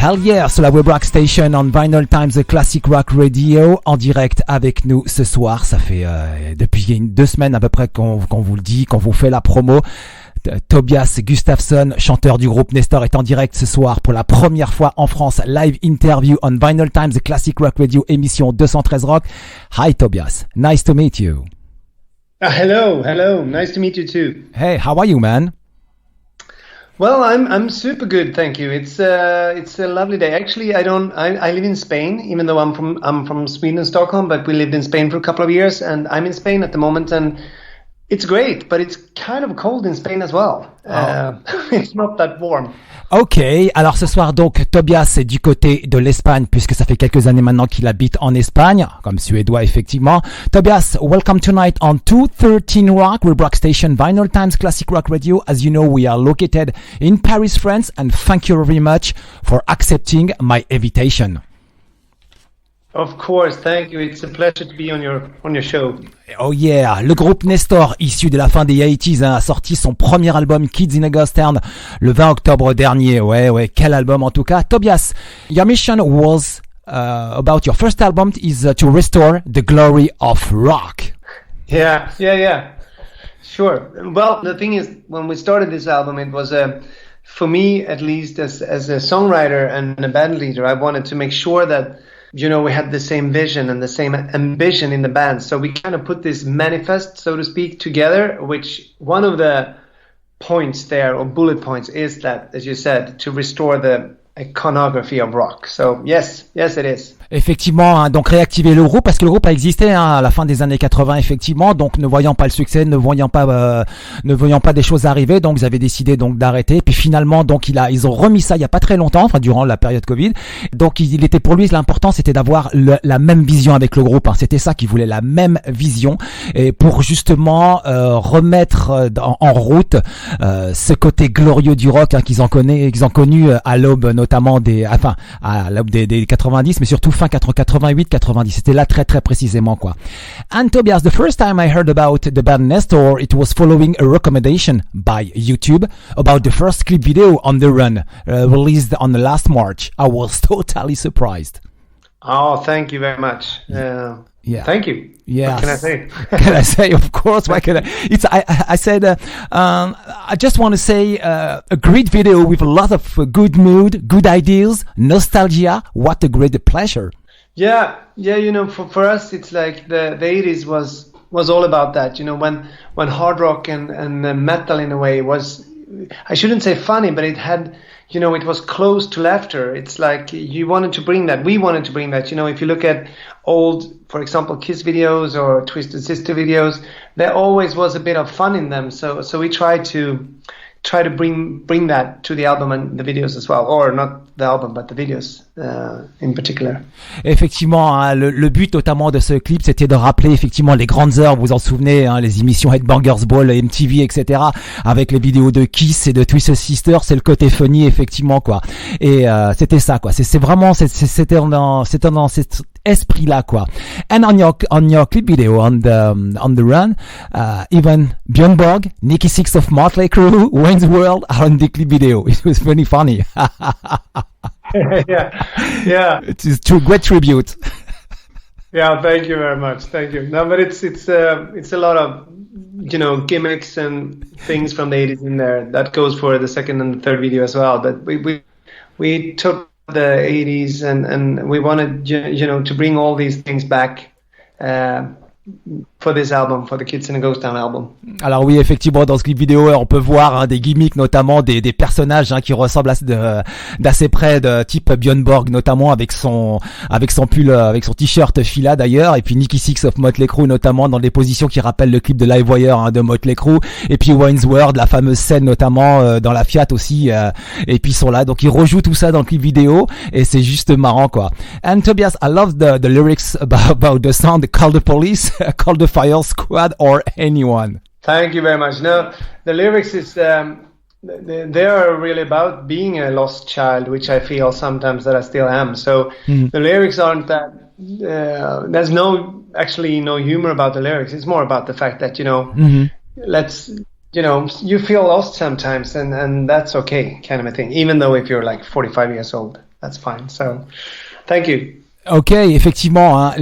Hell yeah, sur la Web Rock Station on Vinyl Times, The Classic Rock Radio, en direct avec nous ce soir. Ça fait depuis 2 semaines à peu près qu'on vous le dit, qu'on vous fait la promo. Tobias Gustavsson, chanteur du groupe Nestor, est en direct ce soir pour la première fois en France. Live interview on Vinyl Times, The Classic Rock Radio, émission 213 Rock. Hi Tobias, nice to meet you. Hello, nice to meet you too. Hey, how are you, man? Well, I'm super good, thank you. It's a lovely day. Actually, I live in Spain, even though I'm from Sweden, Stockholm, but we lived in Spain for a couple of years, and I'm in Spain at the moment, and it's great, but it's kind of cold in Spain as well. It's not that warm. Ok, alors ce soir donc Tobias est du côté de l'Espagne puisque ça fait quelques années maintenant qu'il habite en Espagne, comme suédois effectivement. Tobias, welcome tonight on 213 Rock, Web Rock Station, Vinyl Times Classic Rock Radio. As you know, we are located in Paris, France, and thank you very much for accepting my invitation. Of course, thank you. It's a pleasure to be on your show. Oh yeah, le groupe Nestor, issu de la fin des 80s, a sorti son premier album Kids in a Ghost Town le 20 octobre dernier. Ouais, quel album en tout cas. Tobias, your mission was about your first album is to restore the glory of rock. Yeah. Sure. Well, the thing is, when we started this album, it was for me, at least as a songwriter and a band leader, I wanted to make sure that we had the same vision and the same ambition in the band. So we kind of put this manifest, so to speak, together, which one of the points there, or bullet points, is that, as you said, to restore the iconography of rock. So yes, it is. Effectivement, donc réactiver le groupe parce que le groupe a existé à la fin des années 80 effectivement, donc ne voyant pas le succès, ne voyant pas des choses arriver, donc ils avaient décidé donc d'arrêter. Puis finalement donc ils ont remis ça il y a pas très longtemps, enfin durant la période Covid. Donc il était pour lui l'important c'était d'avoir la même vision avec le groupe. C'était ça qu'il voulait, la même vision, et pour justement remettre en route ce côté glorieux du rock qu'ils ont connu à l'aube notamment à l'aube des 90, mais surtout fin 88-90, c'était là très précisément quoi. And Tobias, the first time I heard about the band Nestor, it was following a recommendation by YouTube about the first clip video on The Run, released on the last March. I was totally surprised. Oh, thank you very much. Yeah. Thank you. Yeah. What can I say? Can I say? Of course. What can I? I said. I just want to say a great video with a lot of good mood, good ideas, nostalgia. What a great pleasure. Yeah. For us, it's like the 80s was all about that. When hard rock and metal in a way was, I shouldn't say funny, but it had. It was close to laughter. It's like you wanted to bring that. We wanted to bring that. If you look at old, for example, Kiss videos or Twisted Sister videos, there always was a bit of fun in them. So we try to bring that to the album and the videos as well, or not the album but the videos in particular. Effectivement, le but notamment de ce clip, c'était de rappeler effectivement les grandes heures, vous vous en souvenez, les émissions Headbangers Ball, MTV, etc., avec les vidéos de Kiss et de Twisted Sister. C'est le côté funny effectivement quoi. Et c'était ça quoi. C'était dans cet esprit-là quoi. And on your clip video on the Run, even Björn Borg, Nicky Six of Motley Crue, Wayne's World are on the clip video. It was very funny. yeah. It's a great tribute. Yeah, thank you very much. Thank you. No, but it's a lot of gimmicks and things from the 80s in there. That goes for the second and the third video as well. But we took the 80s and we wanted to bring all these things back for this album, for the Kids in a Ghost Town album. Alors oui, effectivement, dans ce clip vidéo, on peut voir des gimmicks, notamment des personnages qui ressemblent d'assez près de type Björn Borg, notamment avec son pull, avec son t-shirt Fila d'ailleurs, et puis Nicky Six of Motley Crue, notamment dans des positions qui rappellent le clip de Livewire de Motley Crue, et puis Wayne's World, la fameuse scène notamment dans la Fiat aussi, et puis ils sont là, donc ils rejouent tout ça dans le clip vidéo, et c'est juste marrant quoi. And Tobias, I love the lyrics about the sound, call the police, call the fire squad, or anyone. Thank you very much. No, the lyrics is they are really about being a lost child, which I feel sometimes that I still am. So the lyrics aren't that. There's no humor about the lyrics. It's more about the fact that you feel lost sometimes, and that's okay, kind of a thing. Even though if you're like 45 years old. that's fine. So, thank you. Ok, effectivement, hein,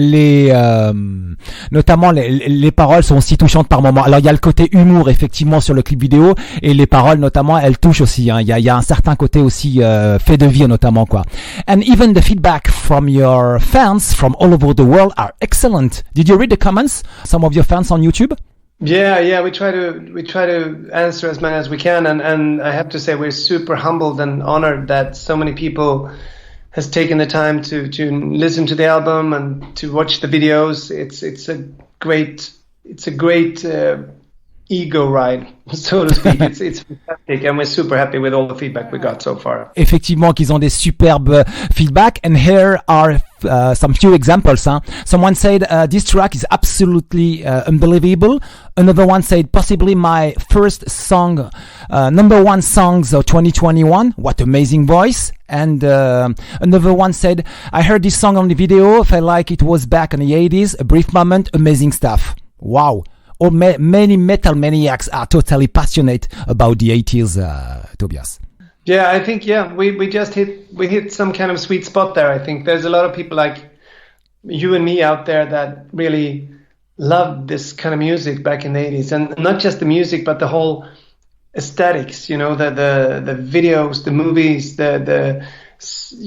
notamment les paroles sont aussi touchantes par moments. Alors il y a le côté humour effectivement sur le clip vidéo et les paroles notamment elles touchent aussi. Hein. Il y a un certain côté aussi fait de vie notamment quoi. And even the feedback from your fans from all over the world are excellent. Did you read the comments? Some of your fans on YouTube? Yeah, we try to answer as many as we can, and I have to say we're super humbled and honored that so many people has taken the time to listen to the album and to watch the videos. It's a great ego ride, so to speak. It's fantastic, and we're super happy with all the feedback we got so far. Effectivement, qu'ils ont des superbes feedback, and here are some few examples. Huh? Someone said this track is absolutely unbelievable. Another one said possibly my first song, number one songs of 2021. What amazing voice! And another one said, I heard this song on the video, felt like it was back in the 80s. A brief moment, amazing stuff. Wow. Or many metal maniacs are totally passionate about the 80s, Tobias. Yeah, I think we hit some kind of sweet spot there. I think there's a lot of people like you and me out there that really loved this kind of music back in the 80s, and not just the music but the whole aesthetics, you know, the videos, the movies, the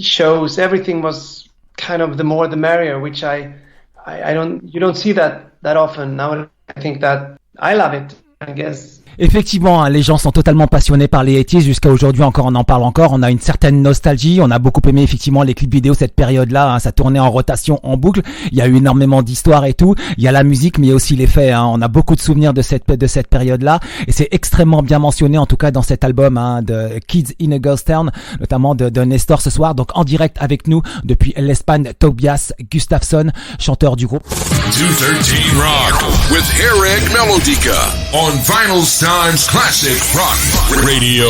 shows, everything was kind of the more the merrier, which you don't see that often now. I think that I love it, I guess. Effectivement, hein, les gens sont totalement passionnés par les 80s jusqu'à aujourd'hui encore, on en parle encore, on a une certaine nostalgie, on a beaucoup aimé effectivement les clips vidéo cette période-là, hein, ça tournait en rotation, en boucle, il y a eu énormément d'histoires et tout, il y a la musique mais il y a aussi les faits, hein, on a beaucoup de souvenirs de cette période-là et c'est extrêmement bien mentionné en tout cas dans cet album hein, de Kids in a Ghost Town, notamment de Nestor ce soir, donc en direct avec nous depuis l'Espagne, Tobias Gustavsson, chanteur du groupe. 213 Rock with Harrag Melodica on Vinylestimes Classic Rock Radio.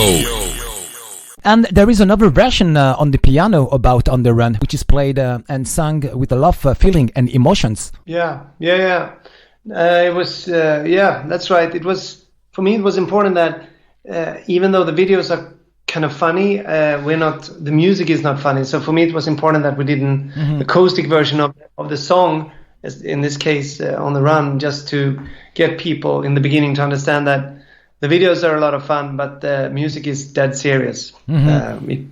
And there is another version on the piano about On the Run, which is played and sung with a lot of feeling and emotions. Yeah. It was, that's right. It was, for me, it was important that even though the videos are kind of funny, the music is not funny. So for me, it was important that we did an acoustic version of the song, in this case, On the Run, just to get people in the beginning to understand that the videos are a lot of fun, but the music is dead serious. We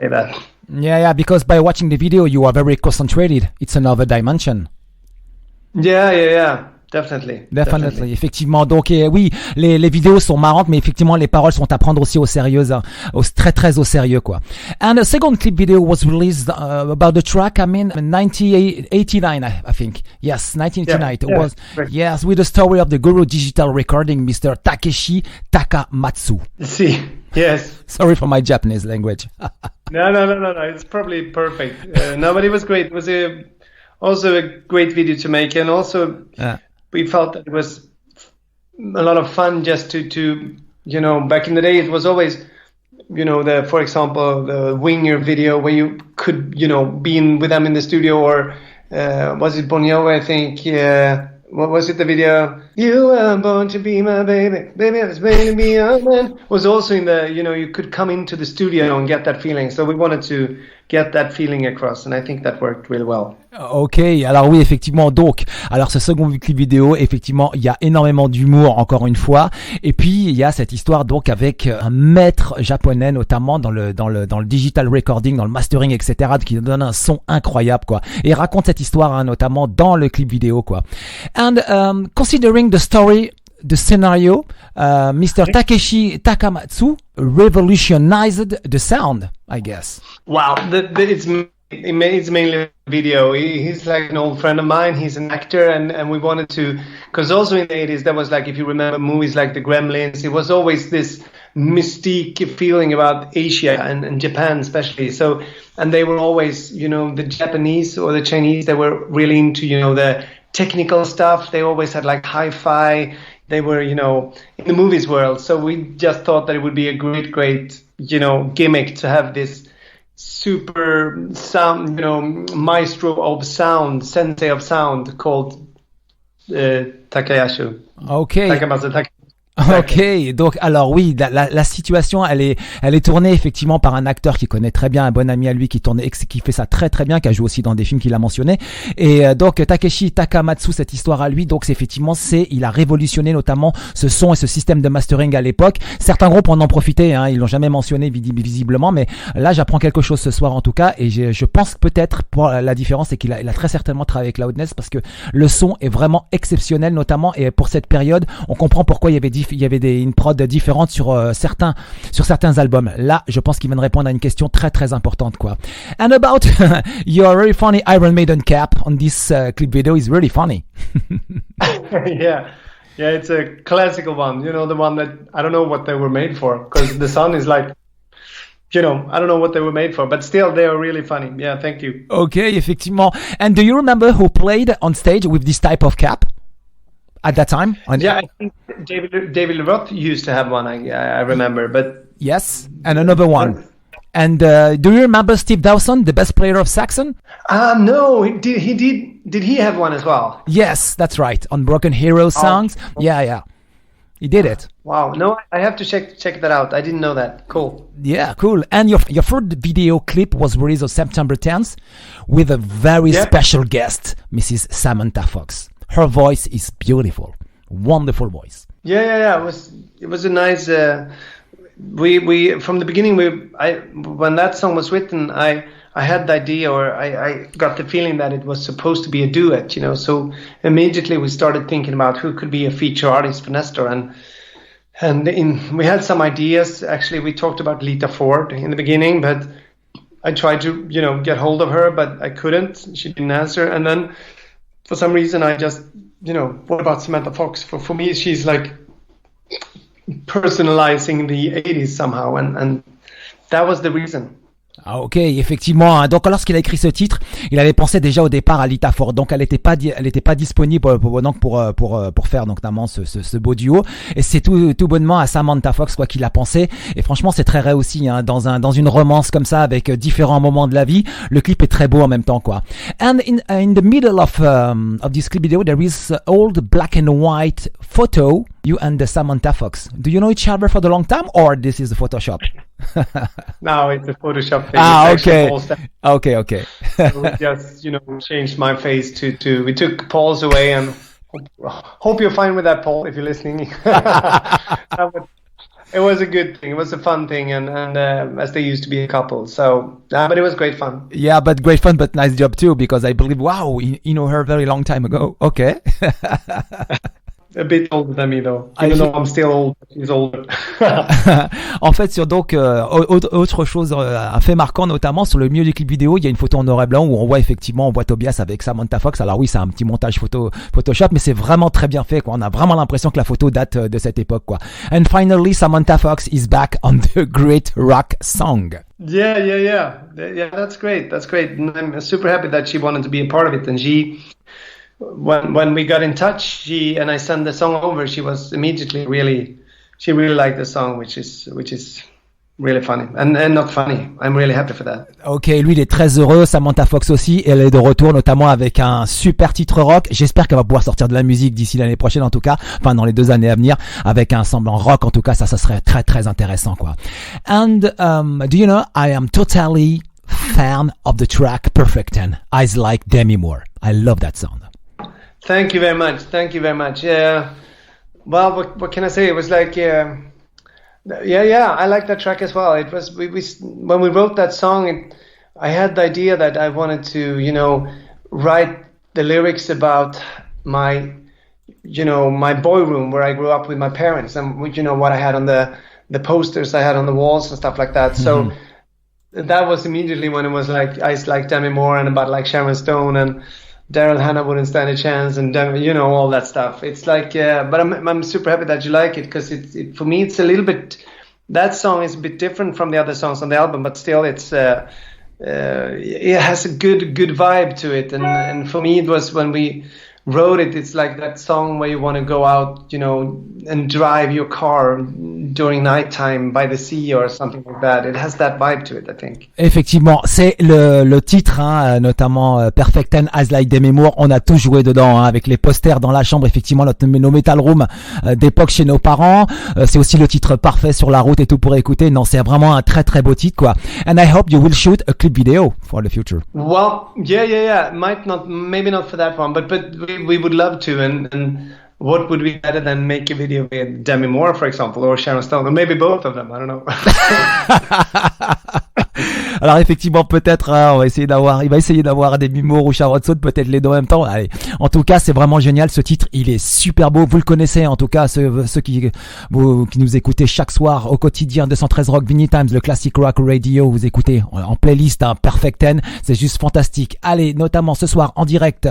say that. Yeah, because by watching the video, you are very concentrated. It's another dimension. Yeah. Definitely. Effectivement. Donc oui, les vidéos sont marrantes, mais effectivement les paroles sont à prendre aussi au sérieux, hein, très au sérieux quoi. And a second clip video was released about the track. I mean, 1989, I think. Yes, 1989. It was right. Yes, with the story of the Guru Digital Recording, Mr. Takeshi Takamatsu. See, yes. Sorry for my Japanese language. No. It's probably perfect. No, but it was great. It was also a great video to make, and also. We felt that it was a lot of fun just to you know, back in the day it was always, you know, for example, the Winger video where you could, you know, be with them in the studio, or was it Bon Jovi, I think, what was it, the video? You were born to be my baby, baby I was made to be your man, was also in the, you know, you could come into the studio and get that feeling. So we wanted to get that feeling across, and I think that worked really well. Ok, alors oui, effectivement, donc, alors ce second clip vidéo, effectivement, il y a énormément d'humour, encore une fois, et puis il y a cette histoire donc avec un maître japonais, notamment dans le digital recording, dans le mastering, etc., qui donne un son incroyable, quoi, et raconte cette histoire, hein, notamment dans le clip vidéo, quoi. And considering the story, the scenario, Mr. Takeshi Takamatsu revolutionized the sound, I guess. Wow, it's mainly video. He's like an old friend of mine. He's an actor, and we wanted to, because also in the 80s, there was like, if you remember movies like The Gremlins, it was always this mystique feeling about Asia and Japan especially. So, and they were always, you know, the Japanese or the Chinese, they were really into, you know, the technical stuff. They always had like hi-fi. They were, you know, in the movies world. So we just thought that it would be a great, you know, gimmick to have this super sound, you know, maestro of sound, sensei of sound called Takayasu. Okay. Takamatsu. Ok, donc alors oui, la situation elle est tournée effectivement par un acteur qui connaît très bien, un bon ami à lui qui fait ça très très bien, qui a joué aussi dans des films qu'il a mentionné. Et donc Takeshi Takamatsu, cette histoire à lui, donc il a révolutionné notamment ce son et ce système de mastering à l'époque. Certains groupes en ont profité, hein, ils l'ont jamais mentionné visiblement, mais là j'apprends quelque chose ce soir en tout cas, et je pense que peut-être pour la différence c'est qu'il a très certainement travaillé avec Loudness parce que le son est vraiment exceptionnel, notamment et pour cette période, on comprend pourquoi il y avait une prod différente sur certains albums. Là, je pense qu'il vient de répondre à une question très très importante quoi. And about your very funny Iron Maiden cap on this clip video is really funny. Yeah, it's a classical one. You know, the one that I don't know what they were made for, because the sound is like, you know, I don't know what they were made for, but still they are really funny. Yeah, thank you. Okay, effectivement. And do you remember who played on stage with this type of cap at that time? Yeah, I think David Roth used to have one. I remember, but yes, and another one. And do you remember Steve Dawson, the best player of Saxon? No, he did. Did he have one as well? Yes, that's right. On Broken Hero songs. Oh. Yeah. He did it. Wow. No, I have to check that out. I didn't know that. Cool. Yeah, cool. And your third video clip was released on September 10th with a very special guest, Mrs. Samantha Fox. Her voice is beautiful. Wonderful voice. Yeah. It was a nice... We from the beginning, when that song was written, I had the idea, or I got the feeling that it was supposed to be a duet, you know. So immediately we started thinking about who could be a feature artist for Nestor, and we had some ideas. Actually, we talked about Lita Ford in the beginning, but I tried to, you know, get hold of her, but I couldn't. She didn't answer, and then for some reason I just, you know, what about Samantha Fox? For me, she's like personalizing the 80s somehow, and that was the reason. Ah ok, effectivement. Donc lorsqu'il a écrit ce titre, il avait pensé déjà au départ à Lita Ford. Donc elle était pas disponible pour faire donc notamment ce beau duo. Et c'est tout bonnement à Samantha Fox quoi qu'il a pensé. Et franchement c'est très réussi hein, dans une romance comme ça avec différents moments de la vie. Le clip est très beau en même temps quoi. And in the middle of this clip video there is an old black and white photo. You and Samantha Fox. Do you know each other for the long time, or this is the Photoshop? No, it's a Photoshop thing. Okay. So we just, you know, changed my face to we took Paul's away, and hope you're fine with that, Paul, if you're listening. It was a good thing. It was a fun thing, and as they used to be a couple. So, but it was great fun. Yeah, but great fun, but nice job too, because I believe, wow, you know her a very long time ago. Okay. A bit older than me though, even though I'm still old, she's older. En fait, sur donc autre chose, un fait marquant notamment sur le milieu du clip vidéo, il y a une photo en noir et blanc où on voit Tobias avec Samantha Fox. Alors oui, c'est un petit montage Photoshop, mais c'est vraiment très bien fait quoi. On a vraiment l'impression que la photo date de cette époque quoi. And finally, Samantha Fox is back on the great rock song. Yeah. That's great. And I'm super happy that she wanted to be a part of it, and she. When we got in touch, and I sent the song over, she was immediately she really liked the song, which is really funny and not funny. I'm really happy for that. Ok, lui il est très heureux, Samantha Fox aussi, elle est de retour notamment avec un super titre rock. J'espère qu'elle va pouvoir sortir de la musique d'ici l'année prochaine en tout cas, enfin dans les 2 années à venir, avec un semblant rock en tout cas, ça serait très très intéressant quoi. And do you know, I am totally fan of the track Perfect 10, Eyes Like Demi Moore. I love that sound. Thank you very much. Yeah. Well, what can I say? It was like, yeah. I like that track as well. It was we when we wrote that song, I had the idea that I wanted to, you know, write the lyrics about my boy room where I grew up with my parents, and you know what I had on the posters I had on the walls and stuff like that. So that was immediately when it was like Eyes Like Demi Moore and about like Sharon Stone and Daryl Hannah Wouldn't Stand a Chance, and you know, all that stuff. It's like, but I'm super happy that you like it, because it for me it's a little bit. That song is a bit different from the other songs on the album, but still it has a good vibe to it, and for me it was when we wrote it. It's like that song where you want to go out, you know, and drive your car, during nighttime by the sea or something like that. It has that vibe to it, I think. Effectivement, c'est le titre, hein, notamment Perfect Ten, Eyes Like Demi. On a tout joué dedans, hein, avec les posters dans la chambre, effectivement, nos metal room d'époque chez nos parents. C'est aussi le titre parfait sur la route et tout pour écouter. Non, c'est vraiment un très très beau titre, quoi. And I hope you will shoot a clip video for the future. Well, yeah. Maybe not for that one, but we would love to. And what would be better than make a video with Demi Moore, for example, or Sharon Stone, or maybe both of them, I don't know. Alors effectivement, peut-être, hein, il va essayer d'avoir Demi Moore ou Sharon Stone, peut-être les deux en même temps. Allez. En tout cas, c'est vraiment génial. Ce titre, il est super beau. Vous le connaissez, en tout cas, ceux qui nous écoutez chaque soir au quotidien, 213 Rock, Vinylestimes, le Classic Rock Radio. Vous écoutez en playlist, hein, Perfect Ten. C'est juste fantastique. Allez, notamment ce soir en direct,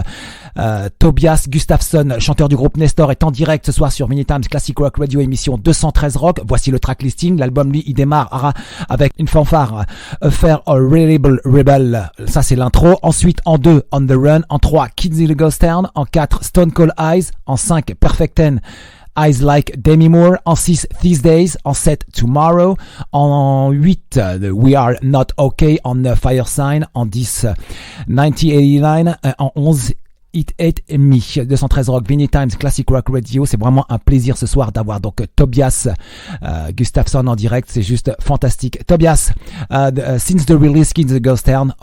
Tobias Gustavsson, chanteur du groupe Nestor, est en direct ce soir sur Vinylestimes Classic Rock Radio, émission 213 Rock. Voici le track listing. L'album, lui, il démarre avec une fanfare. Affair a Reliable Rebel, ça c'est l'intro. Ensuite en 2, On the Run. En 3, Kids in the Ghost Town. En 4, Stone Cold Eyes. En 5, Perfect Ten, Eyes Like Demi Moore. En 6, These Days. En 7, Tomorrow. En 8, We Are Not Okay on Firesign. En 10, 1989. En 11, It Ate Me. 213 Rock, Vinylestimes Classic Rock Radio. C'est vraiment un plaisir ce soir d'avoir donc Tobias Gustavsson en direct. C'est juste fantastique. Tobias, since the release Kids in the Ghost Town,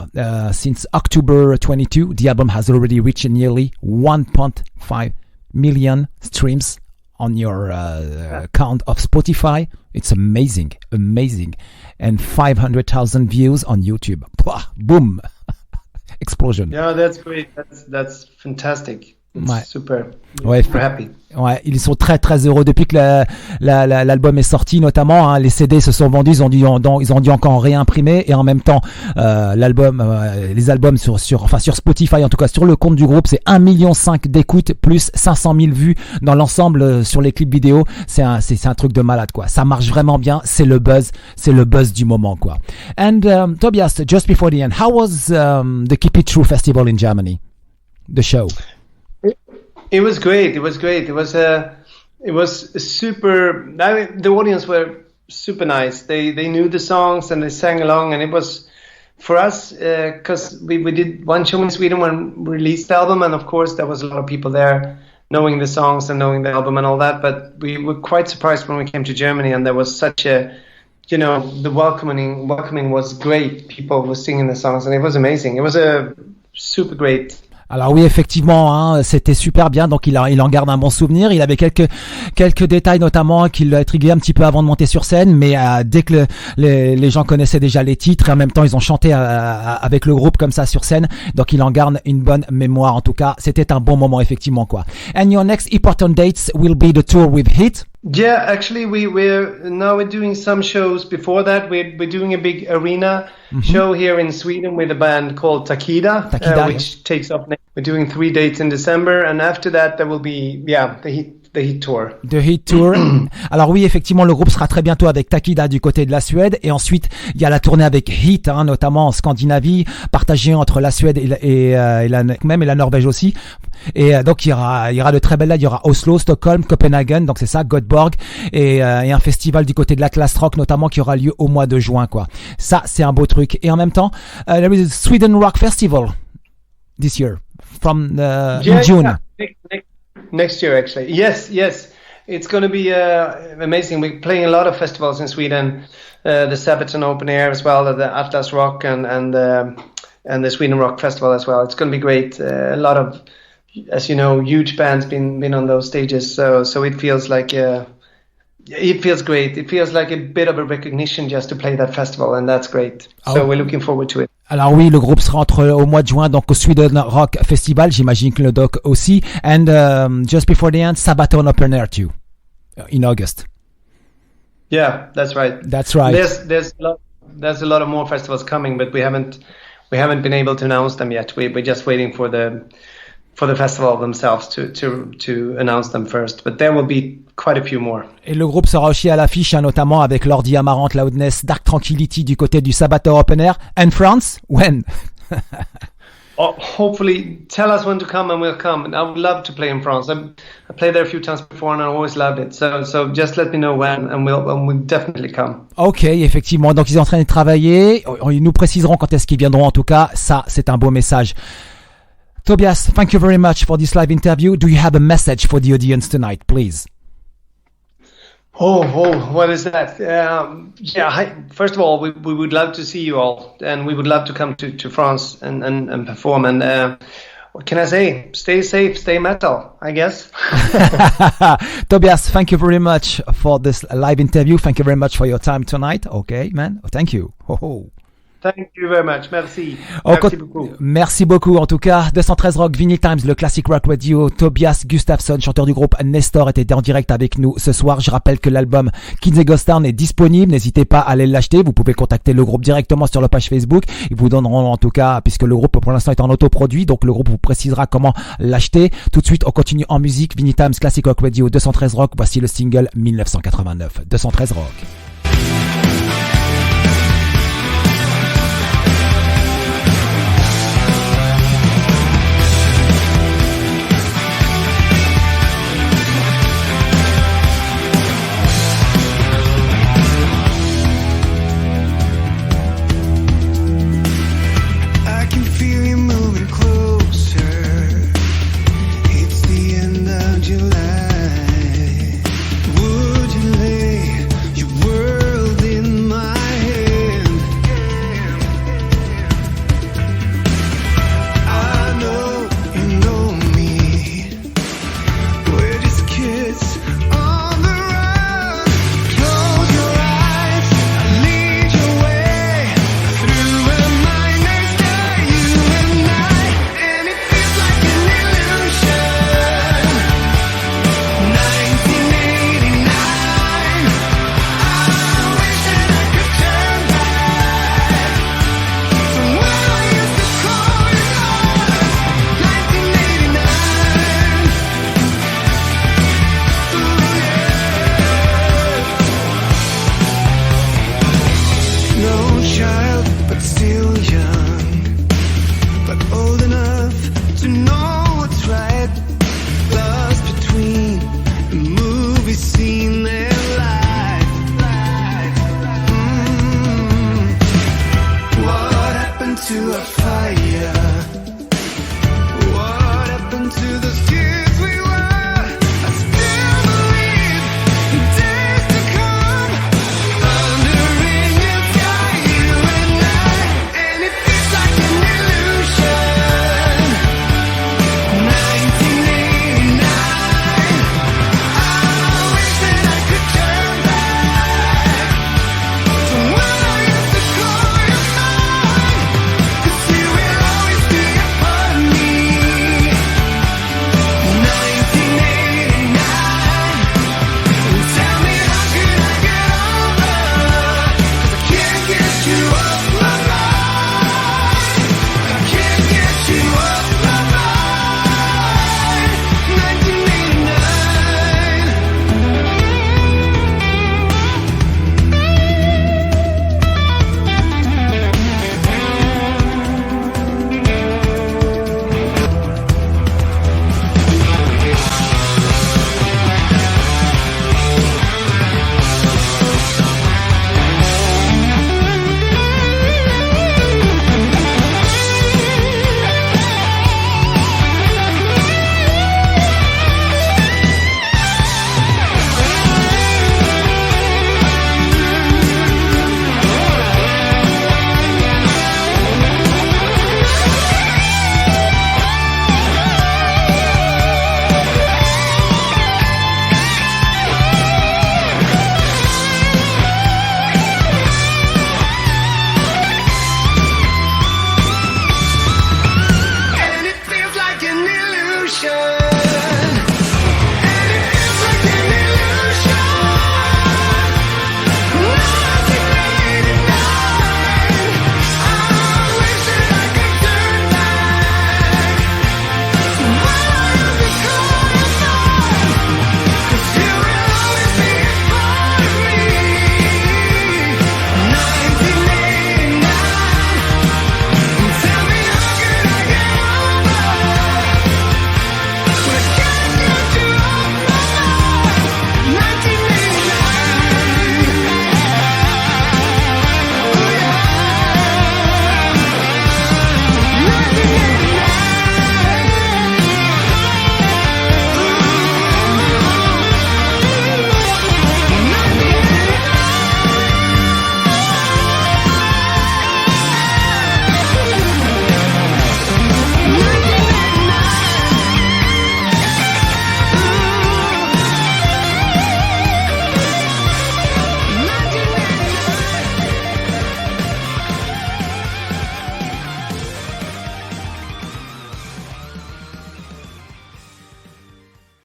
since October 22, the album has already reached nearly 1.5 million streams on your account of Spotify. It's amazing. And 500,000 views on YouTube. Boom. Explosion. Yeah, that's great. That's fantastic. It's super. Ouais, super happy. Ouais, ils sont très très heureux depuis que l'album est sorti, notamment. Hein, les CD se sont vendus, ils ont dû encore en réimprimer, et en même temps, les albums sur Spotify, en tout cas sur le compte du groupe, c'est 1,5 million d'écoutes plus 500 000 vues dans l'ensemble sur les clips vidéo. C'est un truc de malade, quoi. Ça marche vraiment bien. C'est le buzz du moment, quoi. And Tobias, just before the end, how was the Keep It True festival in Germany? The show. It was great. It was super. The audience were super nice. They knew the songs and they sang along, and it was for us because we did one show in Sweden when we released the album, and of course there was a lot of people there knowing the songs and knowing the album and all that. But we were quite surprised when we came to Germany, and there was such a, the welcoming was great. People were singing the songs, and it was amazing. It was a super great. Alors oui, effectivement, hein, c'était super bien, donc il en garde un bon souvenir. Il avait quelques détails, notamment qu'il l'a intrigué un petit peu avant de monter sur scène, mais dès que les gens connaissaient déjà les titres, et en même temps ils ont chanté avec le groupe comme ça sur scène, donc il en garde une bonne mémoire. En tout cas, c'était un bon moment, effectivement, quoi. And your next important dates will be the tour with Hit. Yeah, actually, we're doing some shows before that. We're doing a big arena show here in Sweden with a band called Takida, which takes up next. We're doing 3 dates in December, and after that there will be the Heat Tour. The Heat Tour. Alors oui, effectivement, le groupe sera très bientôt avec Takida du côté de la Suède, et ensuite il y a la tournée avec Heat, hein, notamment en Scandinavie, partagée entre la Suède et la Norvège aussi. Et donc il y aura de très belles dates. Il y aura Oslo, Stockholm, Copenhagen, donc c'est ça, Göteborg, et un festival du côté de la class rock notamment qui aura lieu au mois de juin, quoi. Ça, c'est un beau truc. Et en même temps, there is a Sweden Rock Festival this year from in June. Next year, actually. Yes. It's going to be amazing. We're playing a lot of festivals in Sweden. The Sabaton Open Air as well, the Atlas Rock and the Sweden Rock Festival as well. It's going to be great. A lot of, as you know, huge bands been on those stages. So it feels like it feels great. It feels like a bit of a recognition just to play that festival, and that's great. So we're looking forward to it. Alors oui, le groupe sera au mois de juin, donc au Sweden Rock Festival, j'imagine que le doc aussi. And just before the end, Sabaton Open Air too, in August. Yeah, that's right. That's right. There's a lot of more festivals coming, but we haven't been able to announce them yet. We're just waiting for the festival themselves to announce them first. But there will be quite a few more. Et le groupe sera aussi à l'affiche, hein, notamment avec Lordi Amarante, Loudness, Dark Tranquillity du côté du Sabaton Open Air. And France, when? hopefully, tell us when to come and we'll come. And I would love to play in France. I played there a few times before and I always loved it. So just let me know when and we'll definitely come. Ok, effectivement. Donc ils sont en train de travailler. Ils nous préciseront quand est-ce qu'ils viendront. En tout cas, ça, c'est un beau message. Tobias, thank you very much for this live interview. Do you have a message for the audience tonight, please? Oh, what is that? First of all, we would love to see you all, and we would love to come to France and perform. And what can I say? Stay safe, stay metal, I guess. Tobias, thank you very much for this live interview. Thank you very much for your time tonight. Okay, man. Thank you. Thank you very much. Merci. Merci beaucoup. Merci beaucoup. En tout cas, 213 Rock, Vinylestimes, le classic rock radio. Tobias Gustavsson, chanteur du groupe Nestor, était en direct avec nous ce soir. Je rappelle que l'album Kids et Ghost Town est disponible. N'hésitez pas à aller l'acheter. Vous pouvez contacter le groupe directement sur la page Facebook. Ils vous donneront, en tout cas, puisque le groupe pour l'instant est en autoproduit, donc le groupe vous précisera comment l'acheter. Tout de suite, on continue en musique. Vinylestimes, classic rock radio, 213 Rock. Voici le single 1989. 213 Rock.